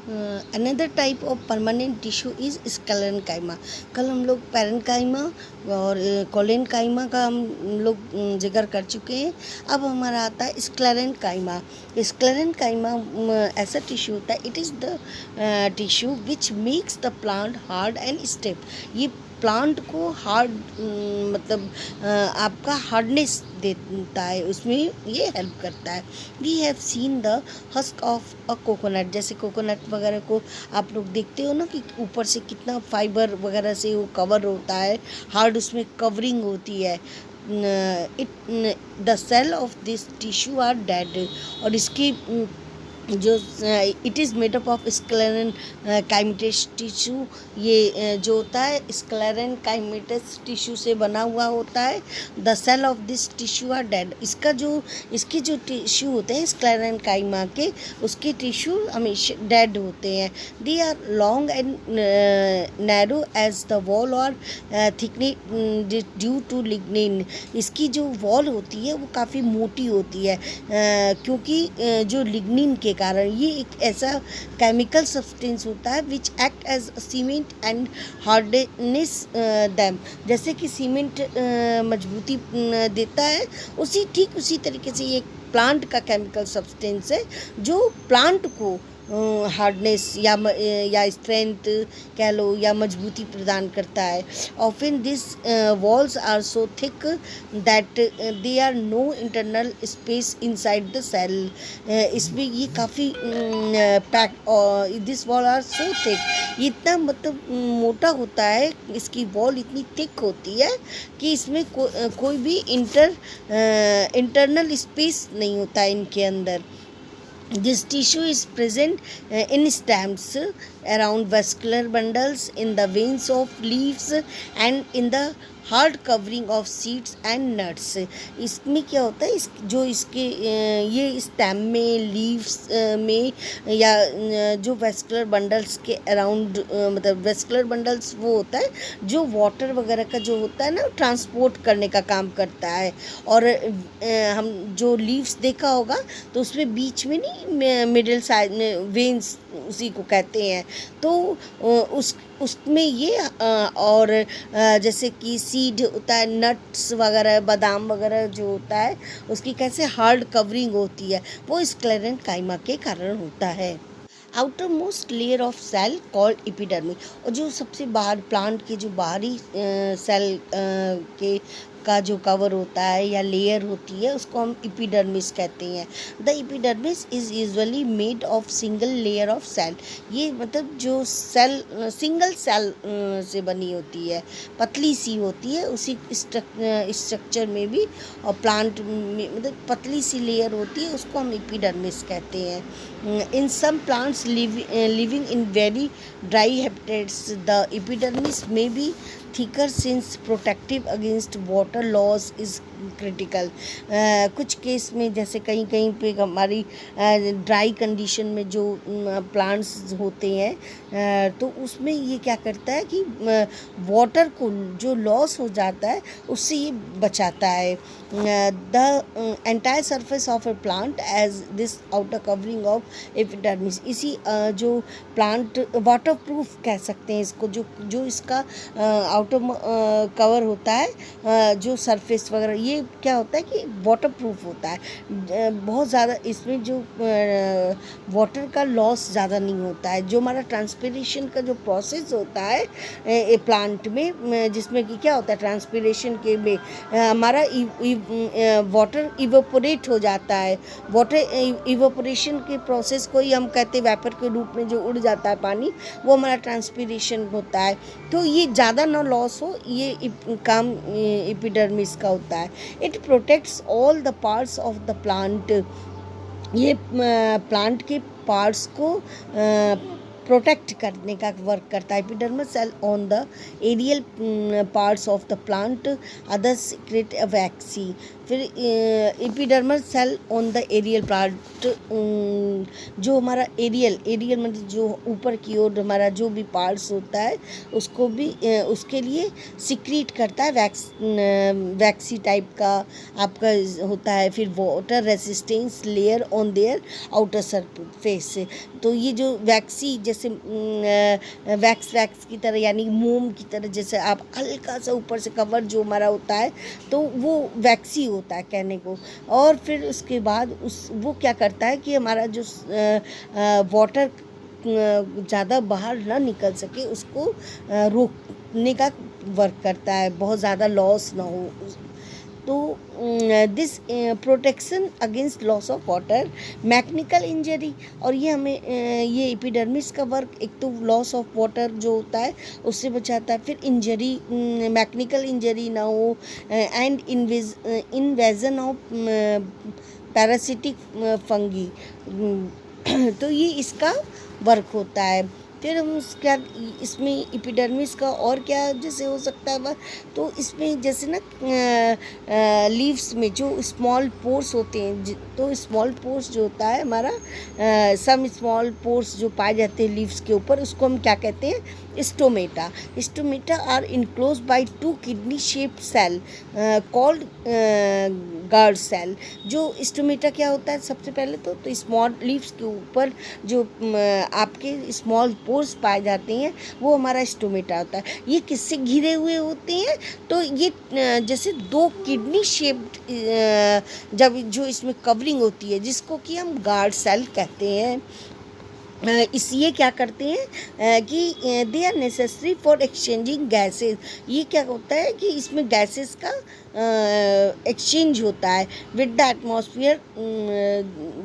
Another type of permanent tissue is sclerenchyma. कल हम लोग पैरेन्काइमा और कोलेन्काइमा का हम लोग जिक्र कर चुके हैं। अब हमारा आता है स्क्लेरेन्काइमा। स्क्लेरेन्काइमा ऐसा टिश्यू होता है, it is the tissue which makes the plant hard and step. ये प्लांट को हार्ड मतलब आपका हार्डनेस देता है, उसमें ये हेल्प करता है। We have seen the husk of a coconut. जैसे कोकोनट वगैरह को आप लोग देखते हो ना कि ऊपर से कितना फाइबर वगैरह से वो कवर होता है, हार्ड उसमें कवरिंग होती है। The cell of this tissue are dead. और इसकी जो it is made up of sclerenchymatous tissue. ये जो होता है स्क्लेरेन्काइमेटस टिश्यू से बना हुआ होता है। The cell of this tissue are dead. इसके जो टिश्यू होते हैं स्क्लेरेन्काइमा के, उसके टिश्यू हमेशा डेड होते हैं। They are long and narrow as the wall और थिकनी ड्यू टू लिग्निन। इसकी जो वॉल होती है वो काफ़ी मोटी होती है क्योंकि जो लिग्निन के कारण। ये एक ऐसा केमिकल सब्सटेंस होता है which act as cement and hardens them. जैसे कि सीमेंट मजबूती देता है, ठीक उसी तरीके से ये प्लांट का केमिकल सब्सटेंस है जो प्लांट को हार्डनेस या स्ट्रेंथ कह लो या मजबूती प्रदान करता है। Often this walls are so thick that they are no internal space inside the cell. इसमें ये काफ़ी pack, this wall are so thick. ये इतना मतलब मोटा होता है, इसकी वॉल इतनी थिक होती है कि इसमें कोई भी इंटरनल स्पेस नहीं होता है इनके अंदर। This tissue is present in stems, around vascular bundles, in the veins of leaves and in the hard covering of seeds and nuts. इसमें क्या होता है, ये स्टेम में, लीव्स में या जो वेस्कुलर बंडल्स के अराउंड, मतलब वेस्कुलर बंडल्स वो होता है जो वाटर वगैरह का जो होता है ना ट्रांसपोर्ट करने का काम करता है। और हम जो लीव्स देखा होगा तो उसमें बीच में नहीं मिडिल साइड वेन्स उसी को कहते हैं। तो उसमें ये और जैसे कि सीड होता है, नट्स वगैरह, बादाम वगैरह जो होता है उसकी कैसे हार्ड कवरिंग होती है, वो स्क्लेरेन्काइमा के कारण होता है। Outermost layer of cell called epidermis. और जो सबसे बाहर प्लांट के जो बाहरी सेल के का जो कवर होता है या लेयर होती है उसको हम एपिडर्मिस कहते हैं। The epidermis is usually made of single layer of cell. ये मतलब जो सेल सिंगल सेल से बनी होती है, पतली सी होती है, उसी स्ट्रक्चर में भी। और प्लांट में मतलब पतली सी लेयर होती है, उसको हम एपिडर्मिस कहते हैं। In some plants living in very dry habitats the epidermis में be thicker since protective against water loss is critical. कुछ केस में जैसे कहीं कहीं पे हमारी ड्राई कंडीशन में जो प्लांट्स होते हैं तो उसमें ये क्या करता है कि वाटर को जो लॉस हो जाता है उससे ये बचाता है। The entire surface of a plant as this outer covering of epidermis. इसी जो प्लांट वाटर प्रूफ कह सकते हैं इसको, जो इसका आउटर कवर होता है, जो सरफेस वगैरह, ये क्या होता है कि वाटर प्रूफ होता है। बहुत ज़्यादा इसमें जो वाटर का लॉस ज़्यादा नहीं होता है। जो हमारा ट्रांसपिरेशन का जो प्रोसेस होता है प्लांट में, जिसमें कि क्या होता है ट्रांसपिरेशन के में हमारा वाटर इवेपोरेट हो जाता है। वाटर इवेपोरेशन के प्रोसेस को ही हम कहते हैं वेपर के रूप में जो उड़ जाता है पानी, वो हमारा ट्रांसपिरेशन होता है। तो ये ज़्यादा ना लॉस हो, ये काम एपिडर्मिस का होता है। It protects all the parts of the plant. ये प्लांट के पार्ट्स को प्रोटेक्ट करने का वर्क करता है। Epidermal cell on the aerial parts of the plant, other secrete waxy. फिर epidermal cell on the aerial part, जो हमारा एरियल मतलब जो ऊपर की ओर हमारा जो भी पार्ट्स होता है उसको भी उसके लिए सिक्रीट करता है, वैक्सी टाइप का आपका होता है। फिर water resistance layer on their outer surface से, तो ये जो वैक्सी जैसे वैक्स की तरह यानी मोम की तरह, जैसे आप हल्का सा ऊपर से कवर जो हमारा होता है तो वो वैक्सी होता है कहने को। और फिर उसके बाद वो क्या करता है कि हमारा जो वाटर ज़्यादा बाहर ना निकल सके उसको रोकने का वर्क करता है, बहुत ज़्यादा लॉस ना हो। तो this protection against loss of water, mechanical injury, और ये हमें ये एपिडर्मिस का वर्क एक तो लॉस ऑफ वाटर जो होता है उससे बचाता है, फिर इंजरी मैकेनिकल इंजरी ना हो, and invasion of parasitic fungi, तो ये इसका वर्क होता है। फिर हम उसके बाद इसमें एपिडर्मिस का और क्या जैसे हो सकता है वर्क, तो इसमें जैसे ना लीव्स में जो स्मॉल पोर्स होते हैं, तो स्मॉल पोर्स जो होता है हमारा सम स्मॉल पोर्स जो पाए जाते हैं लीव्स के ऊपर, उसको हम क्या कहते हैं, stomata. Stomata are enclosed by 2 kidney shaped cell called guard cell. जो स्टोमेटा क्या होता है, सबसे पहले तो स्मॉल लीव्स के ऊपर जो आपके स्मॉल पोर्स पाए जाते हैं वो हमारा स्टोमेटा होता है। ये किससे घिरे हुए होते हैं, तो ये जैसे 2 किडनी शेप्ड जब जो इसमें कवरिंग होती है जिसको कि हम गार्ड सेल कहते हैं, इसलिए क्या करते हैं कि they are necessary for exchanging gases. ये क्या होता है कि इसमें गैसेस का एक्सचेंज होता है विद द एटमॉस्फेयर,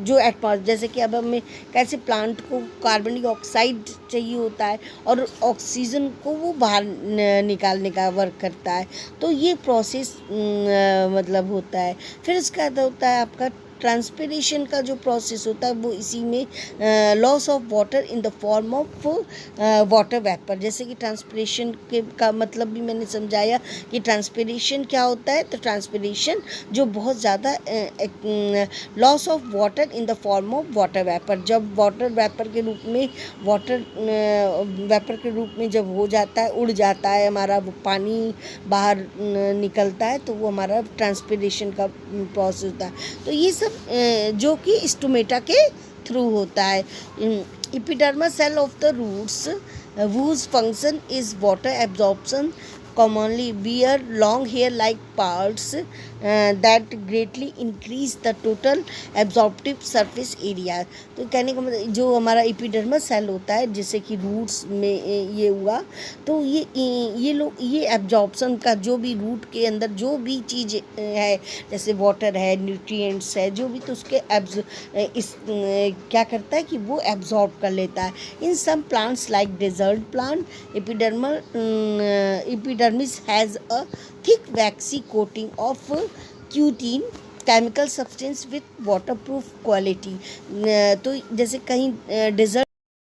जो एटमॉस्फेयर जैसे कि अब हमें कैसे प्लांट को कार्बन डाइऑक्साइड चाहिए होता है और ऑक्सीजन को वो बाहर निकालने का वर्क करता है, तो ये प्रोसेस मतलब होता है। फिर इसका होता है आपका ट्रांसपिरेशन का जो प्रोसेस होता है वो इसी में loss of water in the form of water vapour. जैसे कि ट्रांसपिरेशन का मतलब भी मैंने समझाया कि ट्रांसपिरेशन क्या होता है, तो ट्रांसपिरेशन जो बहुत ज़्यादा loss of water in the form of water vapour, जब वाटर वेपर के रूप में जब हो जाता है, उड़ जाता है हमारा वो पानी बाहर निकलता है, तो वो हमारा ट्रांसपिरेशन का प्रोसेस होता है। तो ये सब जो कि स्टोमेटा के थ्रू होता है। Epidermal cell of the roots whose function is water absorption commonly bear long hair like parts that greatly increase the total absorptive surface area। तो कहने का मतलब जो हमारा एपिडर्मल सेल होता है जैसे कि रूट्स में ये हुआ, तो ये एब्जॉर्प्शन का जो भी रूट के अंदर जो भी चीज़ है जैसे वाटर है, न्यूट्रिएंट्स है, जो भी, तो उसके क्या करता है कि वो एब्जॉर्ब कर लेता है। In some plants like desert plant epidermis has a thick waxy coating of cutin chemical substance with waterproof quality। तो जैसे कहीं डेजर्ट